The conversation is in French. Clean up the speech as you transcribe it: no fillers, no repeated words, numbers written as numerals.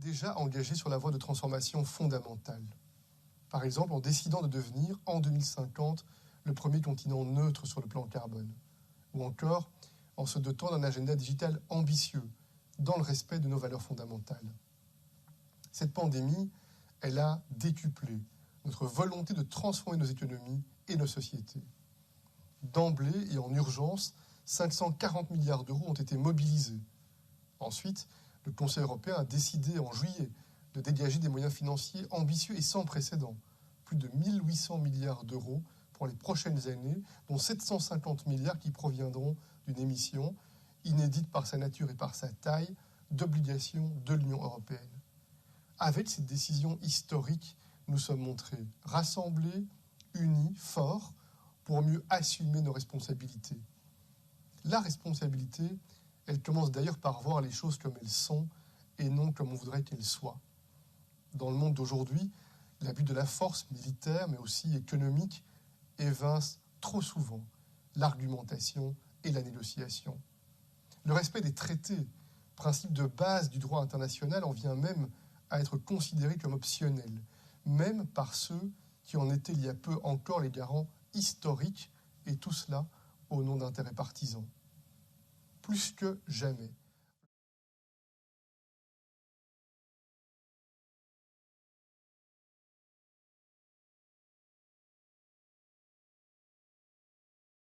déjà engagé sur la voie de transformation fondamentale. Par exemple, en décidant de devenir, en 2050, le premier continent neutre sur le plan carbone. Ou encore, en se dotant d'un agenda digital ambitieux, dans le respect de nos valeurs fondamentales. Cette pandémie, elle a décuplé notre volonté de transformer nos économies et nos sociétés. D'emblée et en urgence, 540 milliards d'euros ont été mobilisés. Ensuite, le Conseil européen a décidé en juillet de dégager des moyens financiers ambitieux et sans précédent, plus de 1 800 milliards d'euros pour les prochaines années, dont 750 milliards qui proviendront d'une émission inédite par sa nature et par sa taille d'obligations de l'Union européenne. Avec cette décision historique, nous sommes montrés rassemblés, unis, forts, pour mieux assumer nos responsabilités. La responsabilité, elle commence d'ailleurs par voir les choses comme elles sont et non comme on voudrait qu'elles soient. Dans le monde d'aujourd'hui, l'abus de la force militaire, mais aussi économique, évince trop souvent l'argumentation et la négociation. Le respect des traités, principe de base du droit international, en vient même à être considéré comme optionnel, même par ceux qui en étaient il y a peu encore les garants historiques, et tout cela au nom d'intérêts partisans. Plus que jamais,